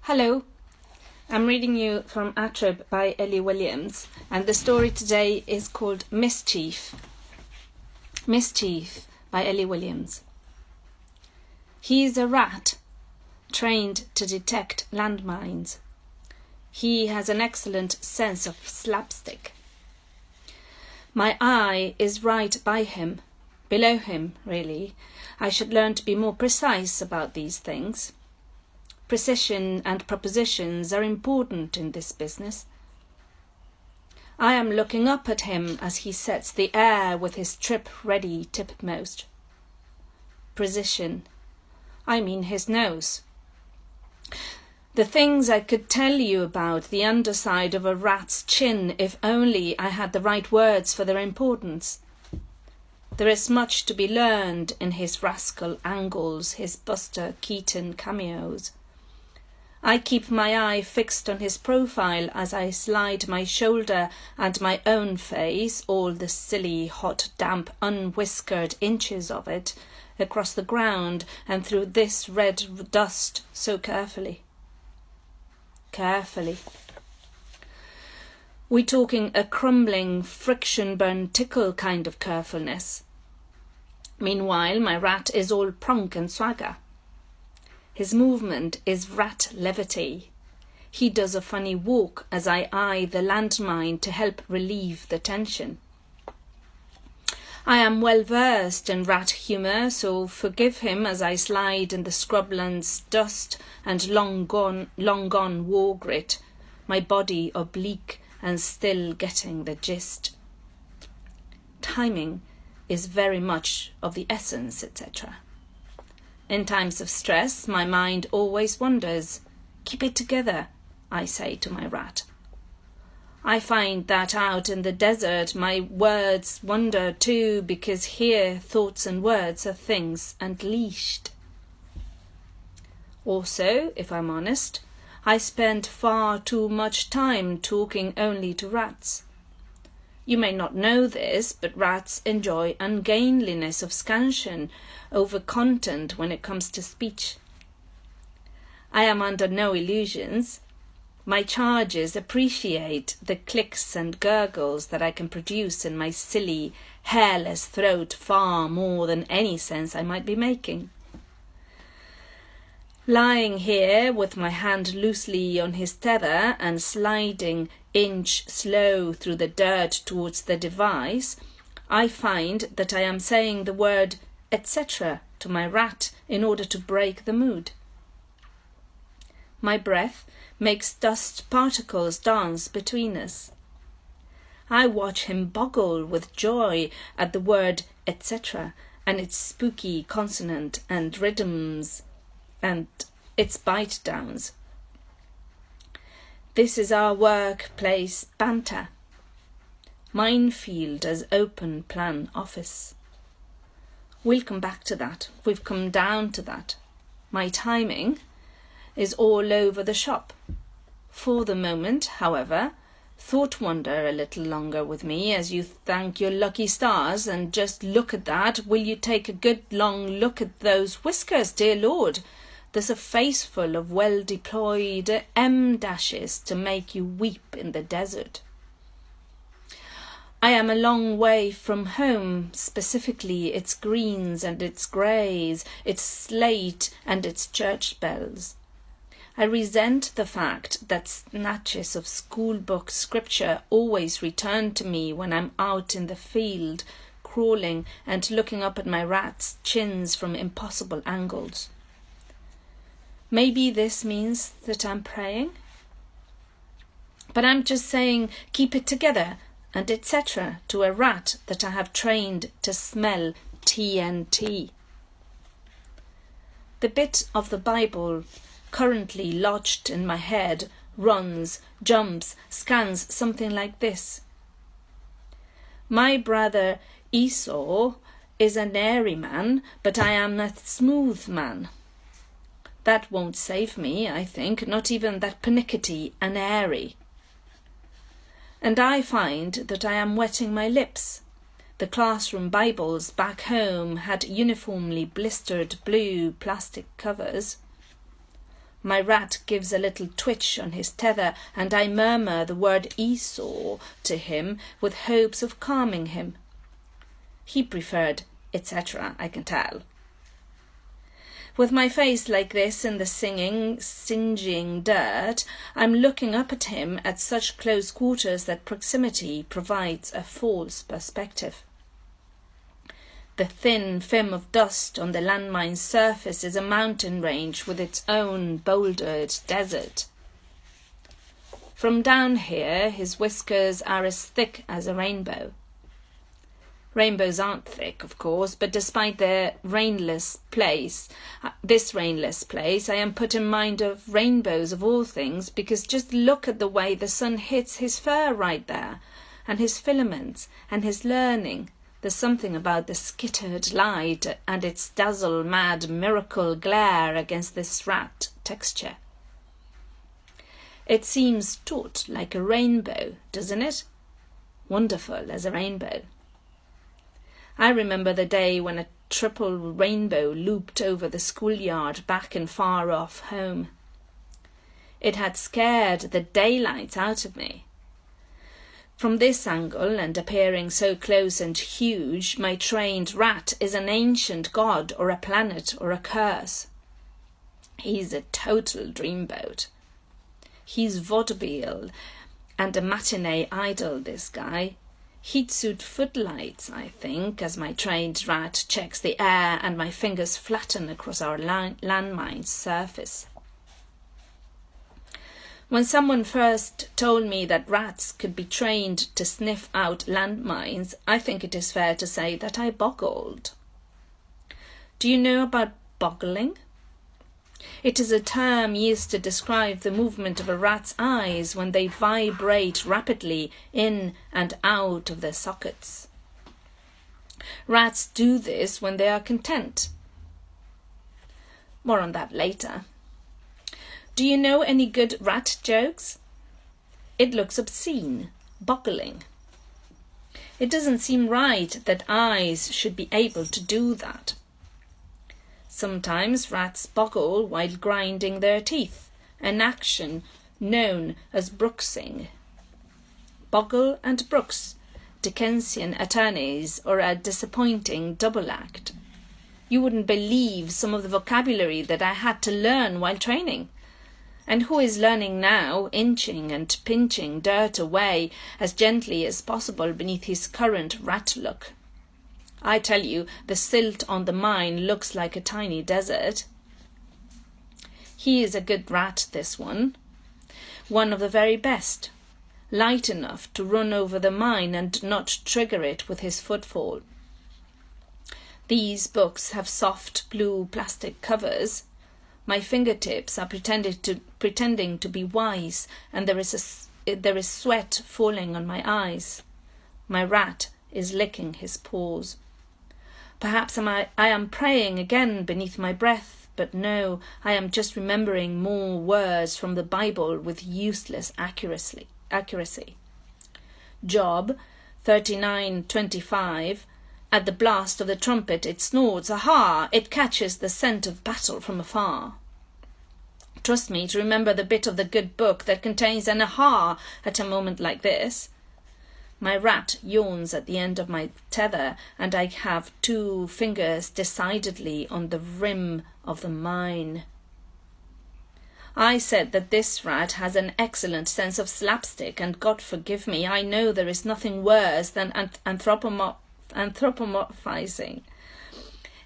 Hello, I'm reading you from Atrib by Eley Williams, and the story today is called Mischief. Mischief by Eley Williams. He is a rat, trained to detect landmines. He has an excellent sense of slapstick. My eye is right by him, below him, really. I should learn to be more precise about these things. Precision and propositions are important in this business. I am looking up at him as he sets the air with his trip ready tipmost. Precision. I mean his nose. The things I could tell you about the underside of a rat's chin if only I had the right words for their importance. There is much to be learned in his rascal angles, his Buster Keaton cameos. I keep my eye fixed on his profile as I slide my shoulder and my own face, all the silly, hot, damp, unwhiskered inches of it, across the ground and through this red dust so carefully. Carefully. We're talking a crumbling, friction-burn tickle kind of carefulness. Meanwhile, my rat is all prunk and swagger. His movement is rat levity. He does a funny walk as I eye the landmine to help relieve the tension. I am well versed in rat humour, so forgive him as I slide in the scrubland's dust and long gone war grit, my body oblique and still getting the gist. Timing is very much of the essence, etc. In times of stress, my mind always wanders. Keep it together, I say to my rat. I find that out in the desert my words wander too, because here thoughts and words are things unleashed. Also, if I'm honest, I spend far too much time talking only to rats. You may not know this, but rats enjoy ungainliness of scansion over content when it comes to speech. I am under no illusions. My charges appreciate the clicks and gurgles that I can produce in my silly, hairless throat far more than any sense I might be making. Lying here with my hand loosely on his tether and sliding inch slow through the dirt towards the device, I find that I am saying the word etc. to my rat in order to break the mood. My breath makes dust particles dance between us. I watch him boggle with joy at the word etc. and its spooky consonant and rhythms and its bite downs. This is our workplace banter. Minefield as open plan office. We'll come back to that. We've come down to that. My timing is all over the shop. For the moment, however, thought wander a little longer with me as you thank your lucky stars, and just look at that. Will you take a good long look at those whiskers, dear Lord? There's a face full of well-deployed M-dashes to make you weep in the desert. I am a long way from home, specifically its greens and its greys, its slate and its church bells. I resent the fact that snatches of schoolbook scripture always return to me when I'm out in the field, crawling and looking up at my rat's chins from impossible angles. Maybe this means that I'm praying? But I'm just saying keep it together and etc. to a rat that I have trained to smell TNT. The bit of the Bible currently lodged in my head runs, jumps, scans something like this. My brother Esau is an airy man, but I am a smooth man. That won't save me, I think, not even that pernickety and airy. And I find that I am wetting my lips. The classroom Bibles back home had uniformly blistered blue plastic covers. My rat gives a little twitch on his tether, and I murmur the word Esau to him with hopes of calming him. He preferred etc., I can tell. With my face like this in the singeing dirt, I'm looking up at him at such close quarters that proximity provides a false perspective. The thin film of dust on the landmine's surface is a mountain range with its own bouldered desert. From down here, his whiskers are as thick as a rainbow. Rainbows aren't thick, of course, but despite this rainless place, I am put in mind of rainbows of all things, because just look at the way the sun hits his fur right there, and his filaments, and his learning. There's something about the skittered light and its dazzle-mad miracle glare against this rat texture. It seems taut like a rainbow, doesn't it? Wonderful as a rainbow. I remember the day when a triple rainbow looped over the schoolyard back in far-off home. It had scared the daylights out of me. From this angle, and appearing so close and huge, my trained rat is an ancient god or a planet or a curse. He's a total dreamboat. He's vaudeville and a matinee idol, this guy. Heat suit footlights, I think, as my trained rat checks the air and my fingers flatten across our landmine's surface. When someone first told me that rats could be trained to sniff out landmines, I think it is fair to say that I boggled. Do you know about boggling? It is a term used to describe the movement of a rat's eyes when they vibrate rapidly in and out of their sockets. Rats do this when they are content. More on that later. Do you know any good rat jokes? It looks obscene, boggling. It doesn't seem right that eyes should be able to do that. Sometimes rats boggle while grinding their teeth, an action known as brooksing. Boggle and Brooks, Dickensian attorneys, or a disappointing double act. You wouldn't believe some of the vocabulary that I had to learn while training. And who is learning now, inching and pinching dirt away as gently as possible beneath his current rat look? I tell you, the silt on the mine looks like a tiny desert. He is a good rat, this one. One of the very best. Light enough to run over the mine and not trigger it with his footfall. These books have soft blue plastic covers. My fingertips are pretending to be wise, and there is sweat falling on my eyes. My rat is licking his paws. Perhaps I am praying again beneath my breath, but no, I am just remembering more words from the Bible with useless accuracy. Job 39:25. At the blast of the trumpet it snorts, aha! It catches the scent of battle from afar. Trust me to remember the bit of the good book that contains an aha at a moment like this. My rat yawns at the end of my tether, and I have 2 fingers decidedly on the rim of the mine. I said that this rat has an excellent sense of slapstick, and God forgive me, I know there is nothing worse than anthropomorphizing,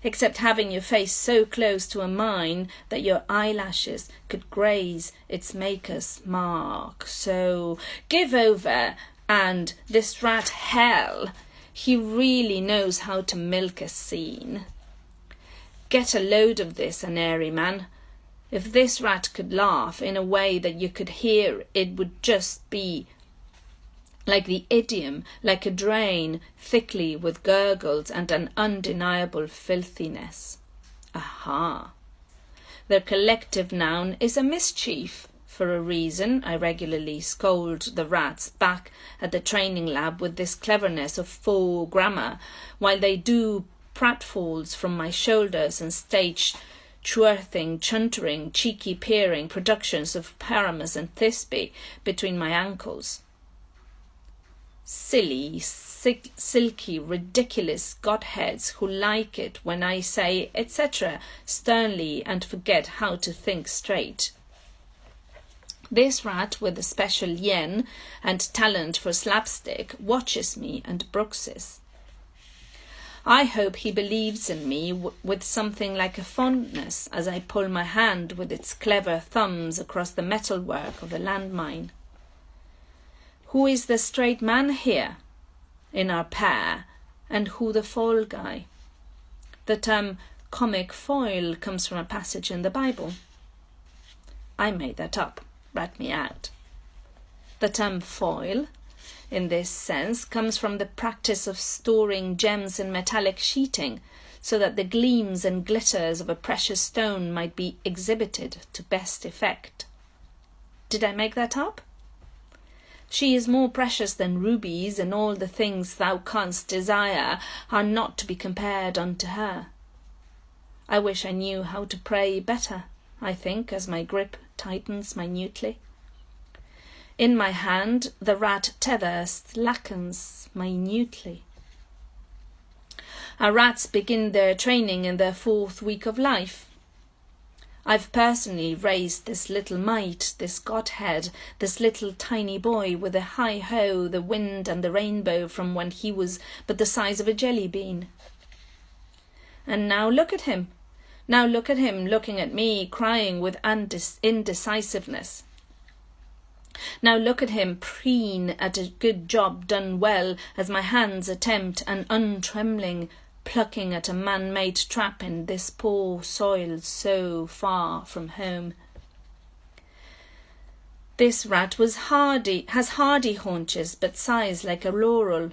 except having your face so close to a mine that your eyelashes could graze its maker's mark. So give over. And this rat hell, he really knows how to milk a scene. Get a load of this, an airy man. If this rat could laugh in a way that you could hear, it would just be like the idiom, like a drain, thickly with gurgles and an undeniable filthiness. Aha! Their collective noun is a mischief. For a reason, I regularly scold the rats back at the training lab with this cleverness of faux grammar, while they do pratfalls from my shoulders and stage chwerthing, chuntering, cheeky peering productions of Paramus and Thisbe between my ankles. Silly, silky, ridiculous godheads who like it when I say etc. sternly and forget how to think straight. This rat with a special yen and talent for slapstick watches me and brookses. I hope he believes in me with something like a fondness as I pull my hand with its clever thumbs across the metalwork of a landmine. Who is the straight man here in our pair, and who the foil guy? The term comic foil comes from a passage in the Bible. I made that up. Rat me out. The term foil, in this sense, comes from the practice of storing gems in metallic sheeting so that the gleams and glitters of a precious stone might be exhibited to best effect. Did I make that up? She is more precious than rubies, and all the things thou canst desire are not to be compared unto her. I wish I knew how to pray better, I think, as my grip tightens minutely. In my hand the rat tether slackens minutely. Our rats begin their training in their 4th week of life. I've personally raised this little mite, this godhead, this little tiny boy with a hi-ho, the wind and the rainbow from when he was but the size of a jelly bean. And now look at him. Now look at him looking at me, crying with indecisiveness. Now look at him preen at a good job done well as my hands attempt an untrembling plucking at a man-made trap in this poor soil so far from home. This rat has hardy haunches, but sighs like a laurel.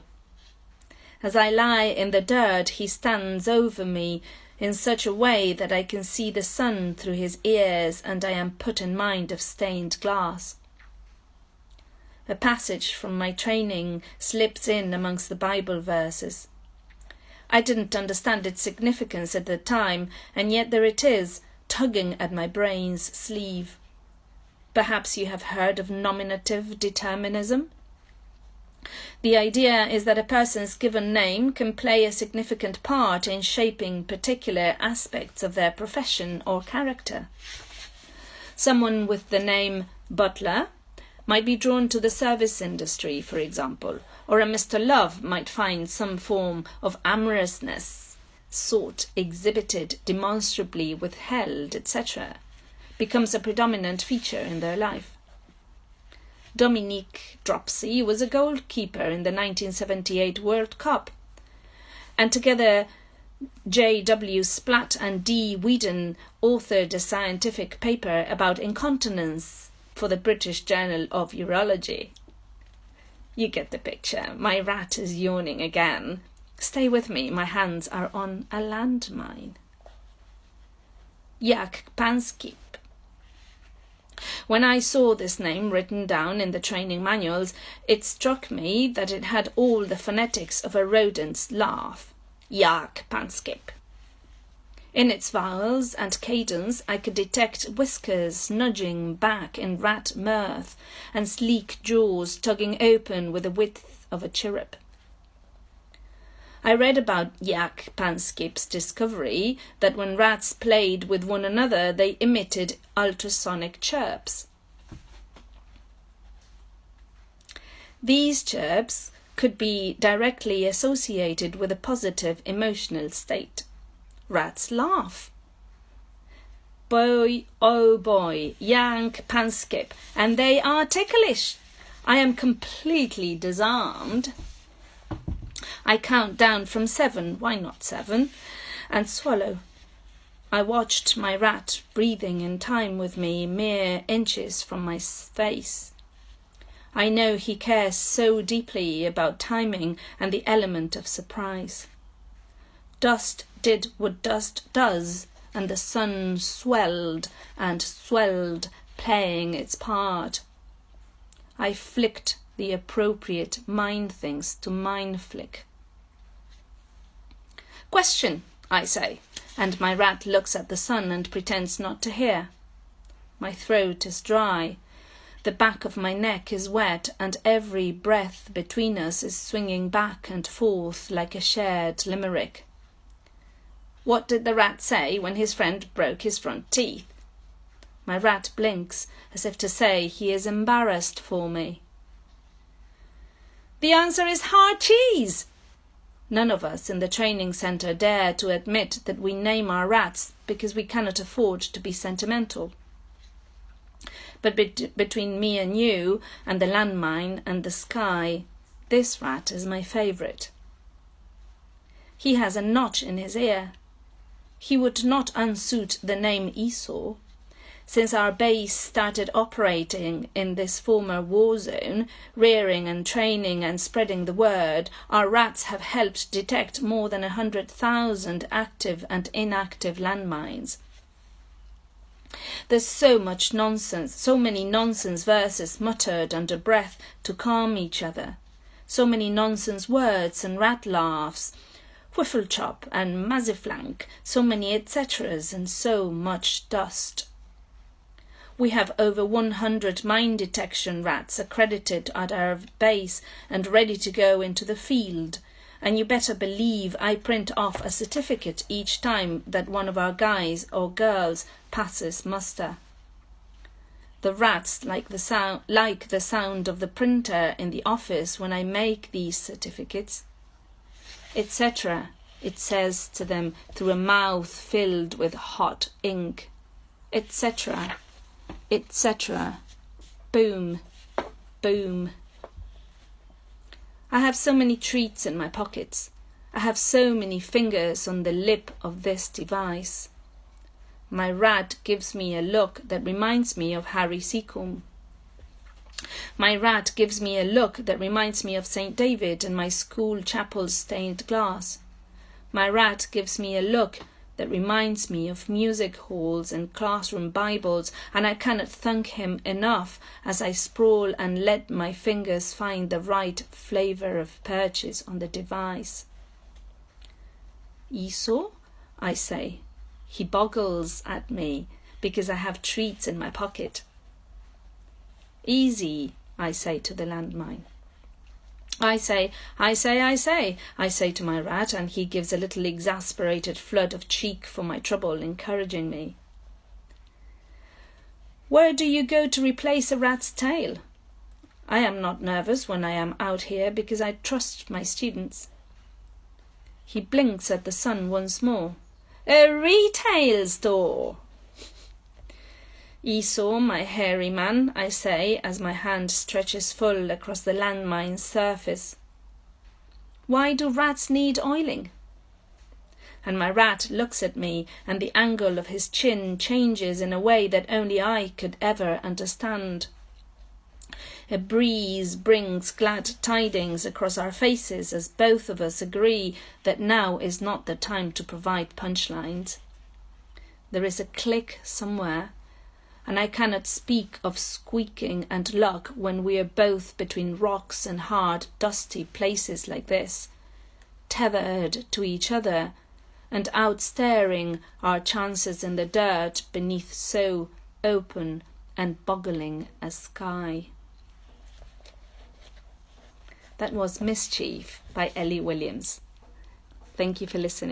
As I lie in the dirt, he stands over me in such a way that I can see the sun through his ears, and I am put in mind of stained glass. A passage from my training slips in amongst the Bible verses. I didn't understand its significance at the time, and yet there it is, tugging at my brain's sleeve. Perhaps you have heard of nominative determinism? The idea is that a person's given name can play a significant part in shaping particular aspects of their profession or character. Someone with the name Butler might be drawn to the service industry, for example, or a Mr. Love might find some form of amorousness sought, exhibited, demonstrably withheld, etc., becomes a predominant feature in their life. Dominique Dropsy was a goalkeeper in the 1978 World Cup, and together J.W. Splatt and D. Whedon authored a scientific paper about incontinence for the British Journal of Urology. You get the picture. My rat is yawning again. Stay with me, my hands are on a landmine. Jak Panskip. When I saw this name written down in the training manuals, it struck me that it had all the phonetics of a rodent's laugh. Jak Panskip. In its vowels and cadence I could detect whiskers nudging back in rat mirth and sleek jaws tugging open with the width of a chirrup. I read about Jak Panskip's discovery that when rats played with one another they emitted ultrasonic chirps. These chirps could be directly associated with a positive emotional state. Rats laugh. Boy, oh boy, Jak Panskip, and they are ticklish. I am completely disarmed. I count down from 7, why not 7, and swallow. I watched my rat breathing in time with me, mere inches from my face. I know he cares so deeply about timing and the element of surprise. Dust did what dust does, and the sun swelled and swelled, playing its part. I flicked the appropriate mind things to mind flick. Question, I say, and my rat looks at the sun and pretends not to hear. My throat is dry, the back of my neck is wet, and every breath between us is swinging back and forth like a shared limerick. What did the rat say when his friend broke his front teeth? My rat blinks, as if to say he is embarrassed for me. The answer is hard cheese. None of us in the training centre dare to admit that we name our rats because we cannot afford to be sentimental. But between me and you, and the landmine and the sky, this rat is my favourite. He has a notch in his ear. He would not unsuit the name Esau. Since our base started operating in this former war zone, rearing and training and spreading the word, our rats have helped detect more than 100,000 active and inactive landmines. There's so much nonsense, so many nonsense verses muttered under breath to calm each other, so many nonsense words and rat laughs, whiffle-chop and maziflank, so many etceteras and so much dust. We have over 100 mine detection rats accredited at our base and ready to go into the field, and you better believe I print off a certificate each time that one of our guys or girls passes muster. The rats like the sound of the printer in the office when I make these certificates. Etc., it says to them through a mouth filled with hot ink. Etc., etc. Boom, boom. I have so many treats in my pockets. I have so many fingers on the lip of this device. My rat gives me a look that reminds me of Harry Seacombe. My rat gives me a look that reminds me of St. David and my school chapel's stained glass. My rat gives me a look that reminds me of music halls and classroom Bibles, and I cannot thank him enough as I sprawl and let my fingers find the right flavour of purchase on the device. Esau, I say. He boggles at me because I have treats in my pocket. Easy, I say to the landmine. I say to my rat, and he gives a little exasperated flood of cheek for my trouble, encouraging me. Where do you go to replace a rat's tail? I am not nervous when I am out here because I trust my students. He blinks at the sun once more. A retail store. Esau, my hairy man, I say as my hand stretches full across the landmine's surface. Why do rats need oiling? And my rat looks at me, and the angle of his chin changes in a way that only I could ever understand. A breeze brings glad tidings across our faces as both of us agree that now is not the time to provide punchlines. There is a click somewhere, and I cannot speak of squeaking and luck when we are both between rocks and hard, dusty places like this, tethered to each other, and outstaring our chances in the dirt beneath so open and boggling a sky. That was Mischief by Eley Williams. Thank you for listening.